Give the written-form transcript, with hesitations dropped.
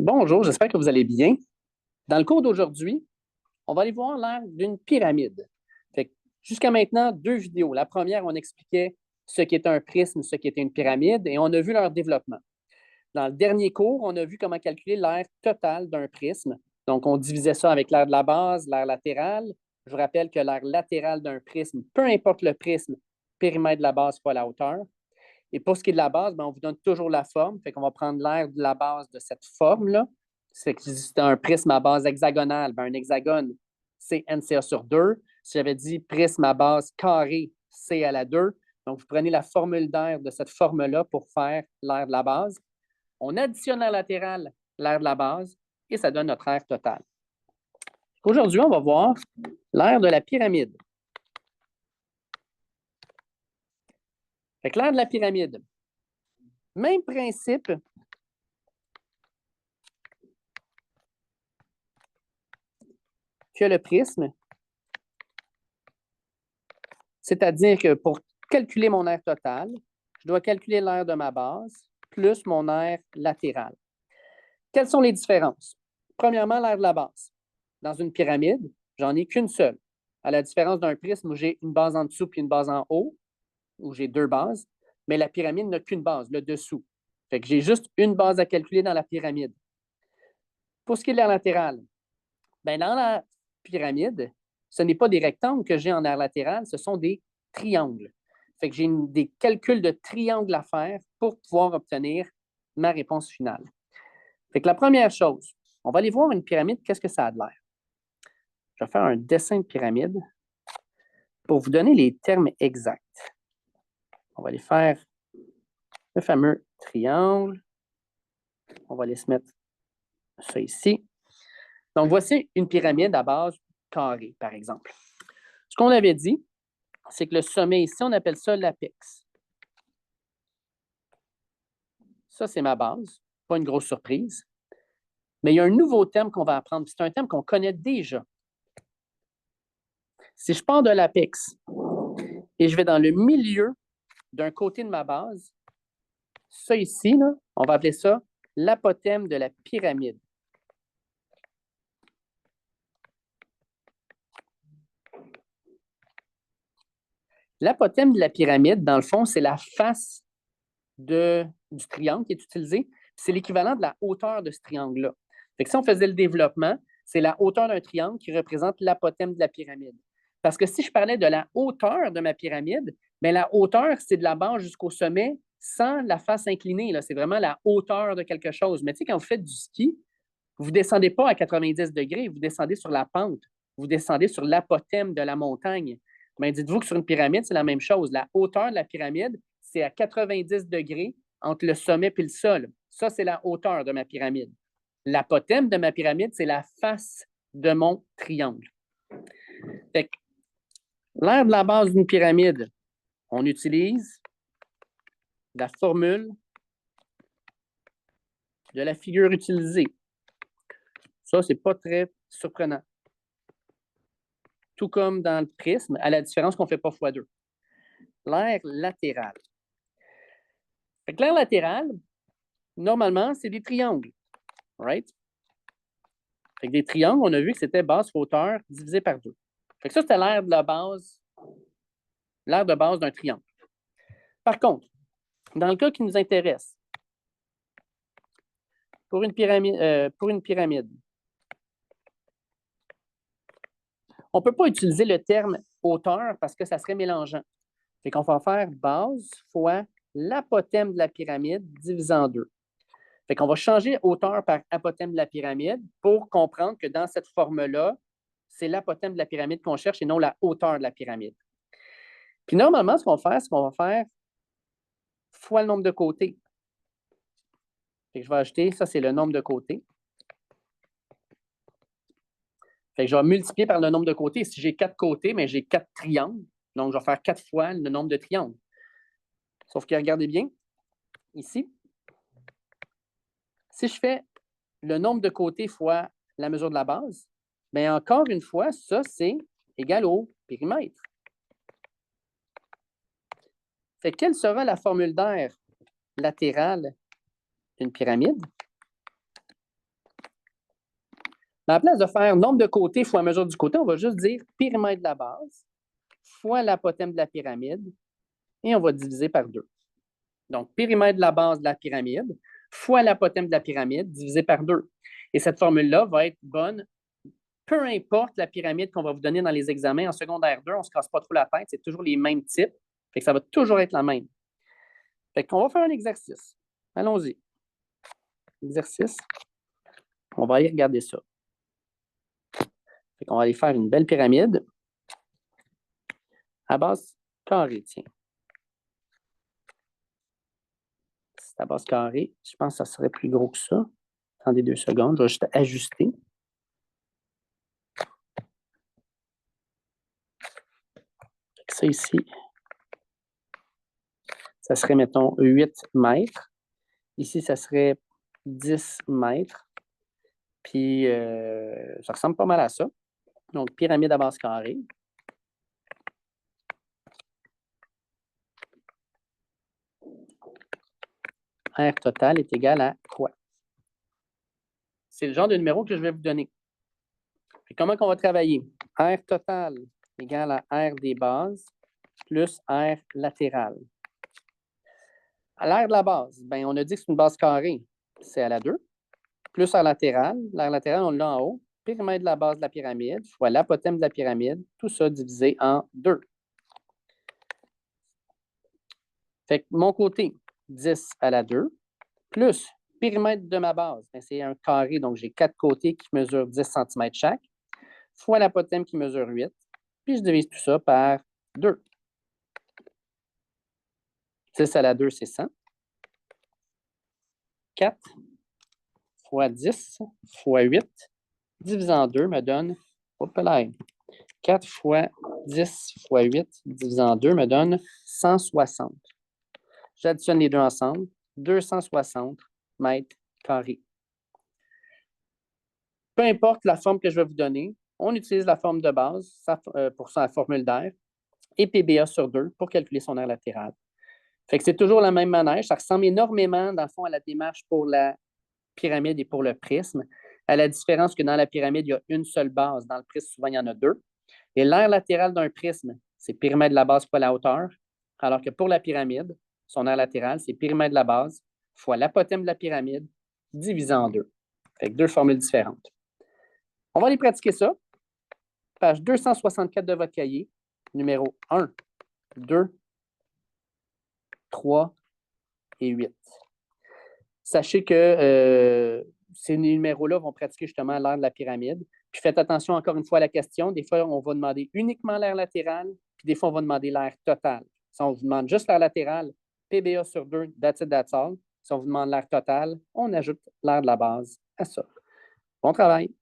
Bonjour, j'espère que vous allez bien. Dans le cours d'aujourd'hui, on va aller voir l'aire d'une pyramide. Jusqu'à maintenant, 2 vidéos. La première, on expliquait ce qu'était un prisme, ce qu'était une pyramide, et on a vu leur développement. Dans le dernier cours, on a vu comment calculer l'aire totale d'un prisme. Donc, on divisait ça avec l'aire de la base, l'aire latérale. Je vous rappelle que l'aire latérale d'un prisme, peu importe le prisme, périmètre de la base fois la hauteur. Et pour ce qui est de la base, on vous donne toujours la forme. Fait qu'on va prendre l'aire de la base de cette forme-là. C'est un prisme à base hexagonale. Un hexagone, c'est NCA sur 2. Si j'avais dit prisme à base carré, C à la 2. Donc, vous prenez la formule d'aire de cette forme-là pour faire l'aire de la base. On additionne l'aire latérale, l'aire de la base, et ça donne notre aire totale. Aujourd'hui, on va voir l'aire de la pyramide. L'aire de la pyramide. Même principe que le prisme, c'est-à-dire que pour calculer mon aire totale, je dois calculer l'aire de ma base plus mon aire latérale. Quelles sont les différences? Premièrement, l'aire de la base. Dans une pyramide, j'en ai qu'une seule. À la différence d'un prisme où j'ai une base en dessous puis une base en haut, où j'ai 2 bases, mais la pyramide n'a qu'une base, le dessous. Fait que j'ai juste une base à calculer dans la pyramide. Pour ce qui est de l'aire latérale, dans la pyramide, ce n'est pas des rectangles que j'ai en aire latérale, ce sont des triangles. Fait que j'ai des calculs de triangles à faire pour pouvoir obtenir ma réponse finale. Fait que la première chose, on va aller voir une pyramide, qu'est-ce que ça a de l'air? Je vais faire un dessin de pyramide pour vous donner les termes exacts. On va aller faire le fameux triangle. On va aller se mettre ça ici. Donc, voici une pyramide à base carrée, par exemple. Ce qu'on avait dit, c'est que le sommet ici, on appelle ça l'apex. Ça, c'est ma base. Pas une grosse surprise. Mais il y a un nouveau terme qu'on va apprendre. C'est un terme qu'on connaît déjà. Si je pars de l'apex et je vais dans le milieu d'un côté de ma base, ça ici, là, on va appeler ça l'apothème de la pyramide. L'apothème de la pyramide, dans le fond, c'est la face du triangle qui est utilisé. C'est l'équivalent de la hauteur de ce triangle-là. Fait que si on faisait le développement, c'est la hauteur d'un triangle qui représente l'apothème de la pyramide. Parce que si je parlais de la hauteur de ma pyramide, bien, la hauteur, c'est de la base jusqu'au sommet sans la face inclinée. C'est vraiment la hauteur de quelque chose. Mais tu sais, quand vous faites du ski, vous ne descendez pas à 90 degrés, vous descendez sur la pente, vous descendez sur l'apothème de la montagne. Mais dites-vous que sur une pyramide, c'est la même chose. La hauteur de la pyramide, c'est à 90 degrés entre le sommet et le sol. Ça, c'est la hauteur de ma pyramide. L'apothème de ma pyramide, c'est la face de mon triangle. Fait que, l'aire de la base d'une pyramide, on utilise la formule de la figure utilisée. Ça, c'est pas très surprenant. Tout comme dans le prisme, à la différence qu'on ne fait pas x2. L'aire latérale. L'aire latérale, normalement, c'est des triangles. Right? Fait que des triangles, on a vu que c'était base hauteur divisé par 2. Fait que ça, c'était l'aire de la base, l'aire de base d'un triangle. Par contre, dans le cas qui nous intéresse, pour une pyramide, on ne peut pas utiliser le terme hauteur parce que ça serait mélangeant. Fait qu'on va faire base fois l'apothème de la pyramide divisé en 2. Fait qu'on va changer hauteur par apothème de la pyramide pour comprendre que dans cette forme-là, c'est l'apothème de la pyramide qu'on cherche et non la hauteur de la pyramide. Puis normalement, ce qu'on va faire, c'est qu'on va faire fois le nombre de côtés. Fait que je vais ajouter, ça c'est le nombre de côtés. Fait que je vais multiplier par le nombre de côtés. Si j'ai 4 côtés, mais j'ai 4 triangles. Donc, je vais faire 4 fois le nombre de triangles. Sauf que regardez bien, ici, si je fais le nombre de côtés fois la mesure de la base, bien encore une fois, ça, c'est égal au périmètre. Fait que quelle sera la formule d'aire latérale d'une pyramide? À la place de faire nombre de côtés fois mesure du côté, on va juste dire périmètre de la base fois l'apothème de la pyramide et on va diviser par 2. Donc, périmètre de la base de la pyramide fois l'apothème de la pyramide divisé par 2. Et cette formule-là va être bonne, peu importe la pyramide qu'on va vous donner dans les examens en secondaire 2, on ne se casse pas trop la tête, c'est toujours les mêmes types, fait que ça va toujours être la même. Fait qu'on va faire un exercice. Allons-y. Exercice. On va aller regarder ça. Fait qu'on va aller faire une belle pyramide à base carrée, tiens. C'est à base carrée. Je pense que ça serait plus gros que ça. Attendez 2 secondes, je vais juste ajuster. Ça ici, ça serait, mettons, 8 mètres. Ici, ça serait 10 mètres. Puis, ça ressemble pas mal à ça. Donc, pyramide à base carrée. R total est égal à quoi? C'est le genre de numéro que je vais vous donner. Puis comment on va travailler? R total égale à R des bases plus R latéral. À l'aire de la base, ben, on a dit que c'est une base carrée. C'est à la 2. Plus R latéral. L'aire latérale, on l'a en haut. Périmètre de la base de la pyramide fois l'apothème de la pyramide. Tout ça divisé en 2. Fait que mon côté, 10 à la 2, plus périmètre de ma base, ben, c'est un carré, donc j'ai 4 côtés qui mesurent 10 cm chaque, fois l'apothème qui mesure 8, puis je divise tout ça par 2. 10 à la 2, c'est 100. 4 fois 10 fois 8, divisé en 2 me donne, hop là, 4 fois 10 fois 8 divisé en 2 me donne 160. J'additionne les deux ensemble, 260 mètres carrés. Peu importe la forme que je vais vous donner, on utilise la forme de base pour la formule d'air et PBA sur 2 pour calculer son aire latérale. Fait que c'est toujours la même manège. Ça ressemble énormément, dans le fond, à la démarche pour la pyramide et pour le prisme, à la différence que dans la pyramide, il y a une seule base. Dans le prisme, souvent, il y en a 2. Et l'aire latérale d'un prisme, c'est périmètre de la base fois la hauteur, alors que pour la pyramide, son aire latérale, c'est périmètre de la base fois l'apothème de la pyramide divisé en 2. Fait que 2 formules différentes. On va aller pratiquer ça. Page 264 de votre cahier, numéro 1, 2, 3 et 8. Sachez que ces numéros-là vont pratiquer justement l'aire de la pyramide. Puis faites attention encore une fois à la question. Des fois, on va demander uniquement l'aire latérale, puis des fois, on va demander l'aire totale. Si on vous demande juste l'aire latérale, PBA sur 2, that's it, that's all. Si on vous demande l'aire totale, on ajoute l'aire de la base à ça. Bon travail!